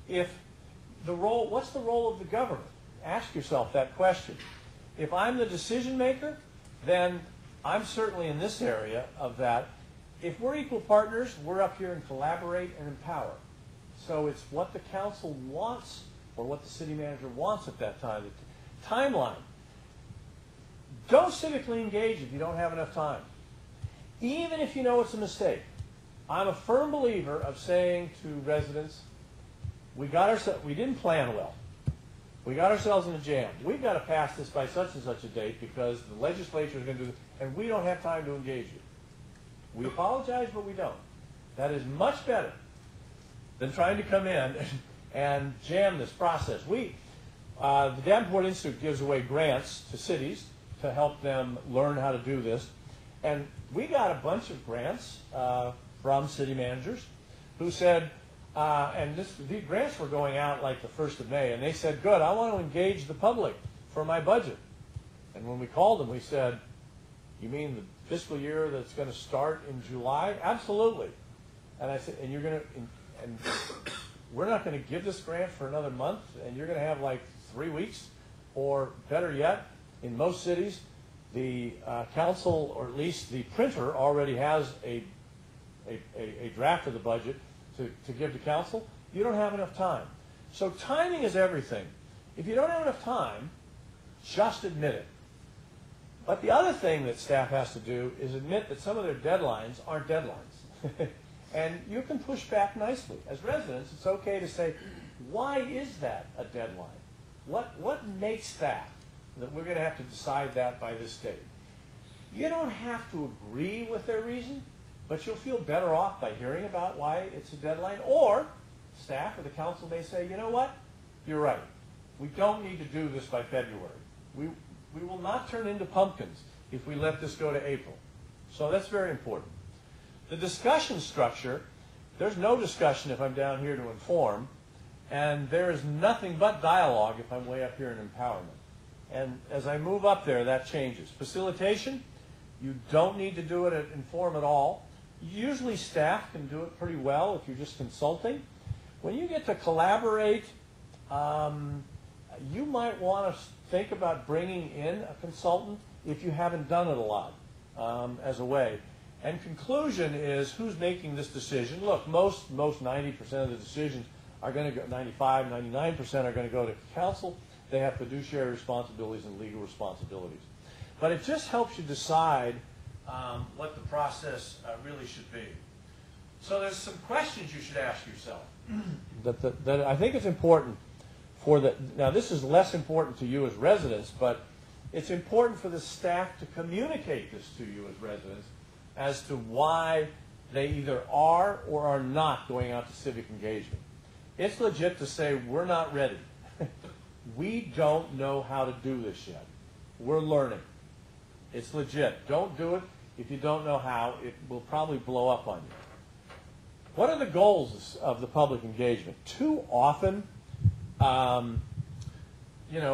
if the role, what's the role of the government? Ask yourself that question. If I'm the decision maker, then I'm certainly in this area of that. If we're equal partners, we're up here and collaborate and empower. So it's what the council wants or what the city manager wants at that time. The timeline. Don't civically engage if you don't have enough time. Even if you know it's a mistake. I'm a firm believer of saying to residents, we didn't plan well. We got ourselves in a jam. We've got to pass this by such and such a date because the legislature is going to do this, and we don't have time to engage you. We apologize, but we don't. That is much better than trying to come in and jam this process. The Davenport Institute gives away grants to cities to help them learn how to do this. And we got a bunch of grants from city managers who said, these grants were going out like the 1st of May, and they said, good, I want to engage the public for my budget. And when we called them, we said, you mean the fiscal year that's going to start in July? Absolutely. And I said, and you're going to, and we're not going to give this grant for another month, and you're going to have like 3 weeks, or better yet, in most cities, the council, or at least the printer, already has a draft of the budget to give to council. You don't have enough time. So timing is everything. If you don't have enough time, just admit it. But the other thing that staff has to do is admit that some of their deadlines aren't deadlines. And you can push back nicely. As residents, it's okay to say, why is that a deadline? What makes that we're going to have to decide that by this date? You don't have to agree with their reason, but you'll feel better off by hearing about why it's a deadline. Or staff or the council may say, you know what? You're right. We don't need to do this by February. We will not turn into pumpkins if we let this go to April. So that's very important. The discussion structure, there's no discussion if I'm down here to inform, and there is nothing but dialogue if I'm way up here in empowerment. And as I move up there, that changes. Facilitation, you don't need to do it at inform at all. Usually staff can do it pretty well if you're just consulting. When you get to collaborate, you might want to think about bringing in a consultant if you haven't done it a lot as a way. And conclusion is, who's making this decision? Look, most 90% of the decisions are going to go, 95, 99% are going to go to council. They have fiduciary responsibilities and legal responsibilities. But it just helps you decide what the process really should be. So there's some questions you should ask yourself. that I think it's important for the, now this is less important to you as residents, but it's important for the staff to communicate this to you as residents as to why they either are or are not going out to civic engagement. It's legit to say, we're not ready. We don't know how to do this yet. We're learning. It's legit. Don't do it if you don't know how. It will probably blow up on you. What are the goals of the public engagement? Too often, a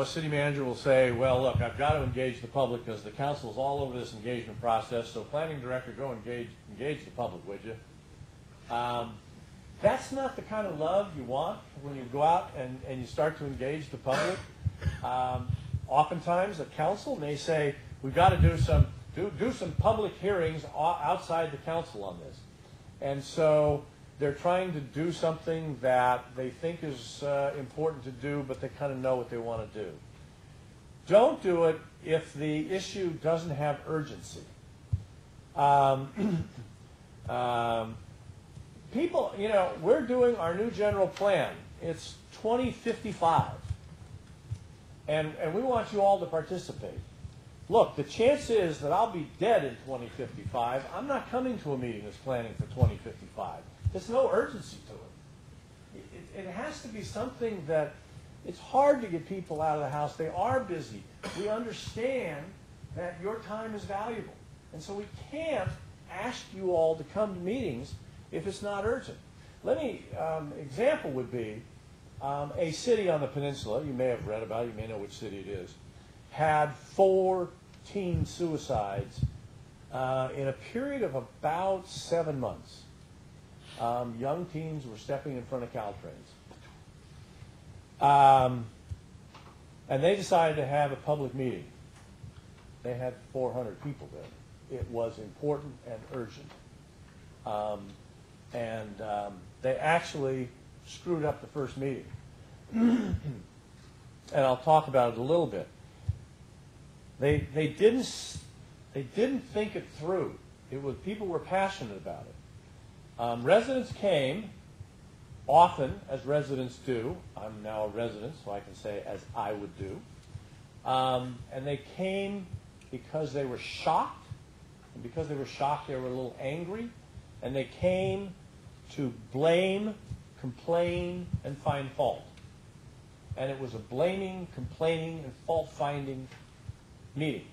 city manager will say, well, look, I've got to engage the public because the council is all over this engagement process, so planning director, go engage the public, would you? That's not the kind of love you want when you go out and you start to engage the public. Oftentimes, the council may say, we've got to do some public hearings outside the council on this. And so they're trying to do something that they think is important to do, but they kind of know what they want to do. Don't do it if the issue doesn't have urgency. People, we're doing our new general plan. It's 2055. And we want you all to participate. Look, the chance is that I'll be dead in 2055. I'm not coming to a meeting that's planning for 2055. There's no urgency to it. It has to be something that it's hard to get people out of the house. They are busy. We understand that your time is valuable. And so we can't ask you all to come to meetings if it's not urgent. Example would be a city on the peninsula, you may have read about it, you may know which city it is, had 4 teen suicides in a period of about 7 months. Young teens were stepping in front of Caltrains. And they decided to have a public meeting. They had 400 people there. It was important and urgent. They actually screwed up the first meeting. And I'll talk about it a little bit. They didn't think it through. People were passionate about it. Residents came often, as residents do. I'm now a resident, so I can say as I would do. And they came because they were shocked. And because they were shocked, they were a little angry. And they came to blame, complain, and find fault. And it was a blaming, complaining, and fault-finding meeting.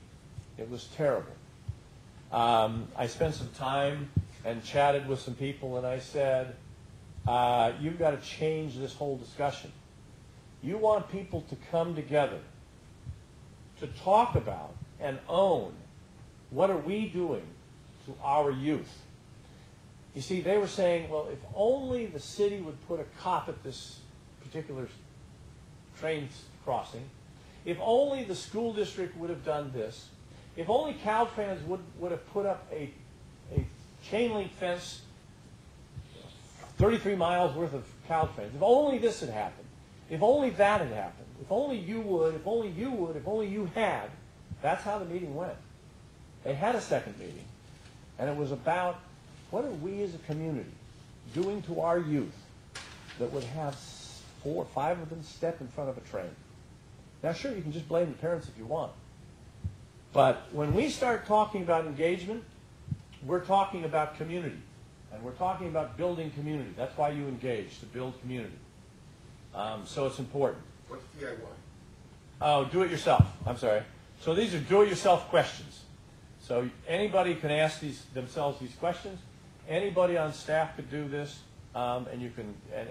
It was terrible. I spent some time and chatted with some people, and I said, you've got to change this whole discussion. You want people to come together to talk about and own what are we doing to our youth. You see, they were saying, well, if only the city would put a cop at this particular train crossing, if only the school district would have done this, if only Caltrans would have put up a chain link fence 33 miles worth of Caltrans, if only this had happened, if only that had happened, if only you would, if only you would, if only you had. That's how the meeting went. They had a second meeting, and it was about what are we as a community doing to our youth that would have 4 or 5 of them step in front of a train. Now, sure, you can just blame the parents if you want. But when we start talking about engagement, we're talking about community. And we're talking about building community. That's why you engage, to build community. So it's important. What's DIY? Oh, do it yourself. I'm sorry. So these are do-it-yourself questions. So anybody can ask themselves these questions. Anybody on staff could do this, and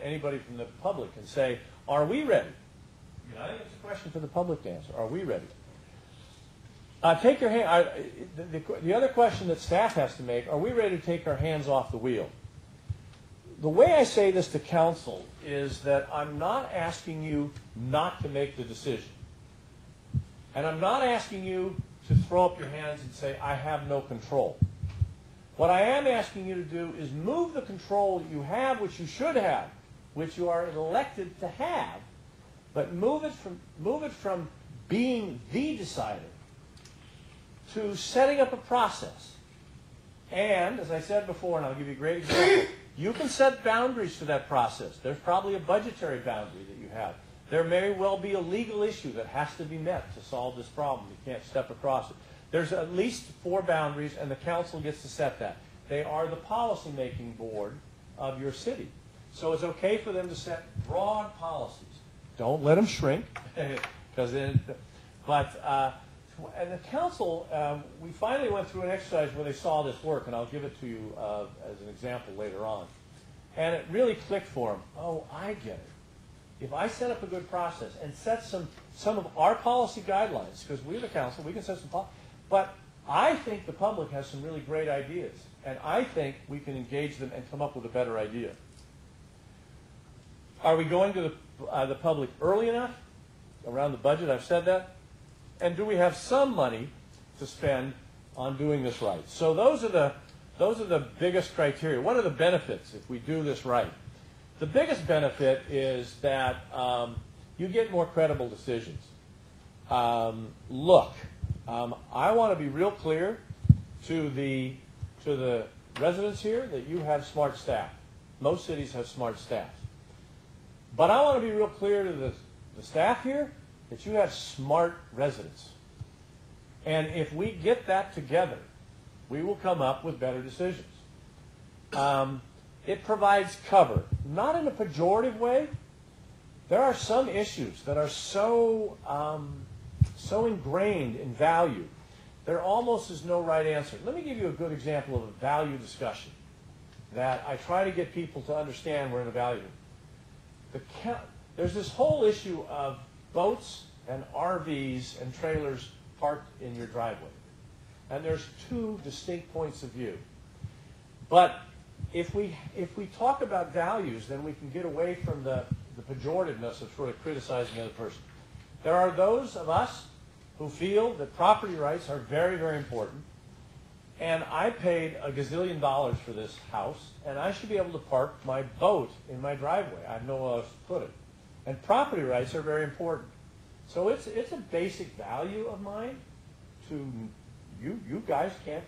anybody from the public can say, "Are we ready?" I think it's a question for the public to answer. Are we ready? Take your hand. The other question that staff has to make: are we ready to take our hands off the wheel? The way I say this to council is that I'm not asking you not to make the decision, and I'm not asking you to throw up your hands and say, "I have no control." What I am asking you to do is move the control that you have, which you should have, which you are elected to have, but move it from being the decider to setting up a process. And, as I said before, and I'll give you a great example, you can set boundaries for that process. There's probably a budgetary boundary that you have. There may well be a legal issue that has to be met to solve this problem. You can't step across it. There's at least 4 boundaries, and the council gets to set that. They are the policy-making board of your city. So it's okay for them to set broad policies. Don't let them shrink, because then. And the council, we finally went through an exercise where they saw this work, and I'll give it to you as an example later on. And it really clicked for them. Oh, I get it. If I set up a good process and set some of our policy guidelines, because we're the council, we can set some policy, but I think the public has some really great ideas, and I think we can engage them and come up with a better idea. Are we going to the public early enough around the budget? I've said that. And do we have some money to spend on doing this right? So those are the biggest criteria. What are the benefits if we do this right? The biggest benefit is that you get more credible decisions. Look, I want to be real clear to the residents here that you have smart staff. Most cities have smart staff. But I want to be real clear to the staff here that you have smart residents. And if we get that together, we will come up with better decisions. It provides cover, not in a pejorative way. There are some issues that are so ingrained in value, there almost is no right answer. Let me give you a good example of a value discussion that I try to get people to understand we're in a value. There's this whole issue of boats and RVs and trailers parked in your driveway. And there's 2 distinct points of view. But if we talk about values, then we can get away from the the pejorativeness of sort of criticizing the other person. There are those of us who feel that property rights are very, very important. And I paid a gazillion dollars for this house, and I should be able to park my boat in my driveway. I have nowhere else to put it. And property rights are very important. So it's a basic value of mine to you guys can't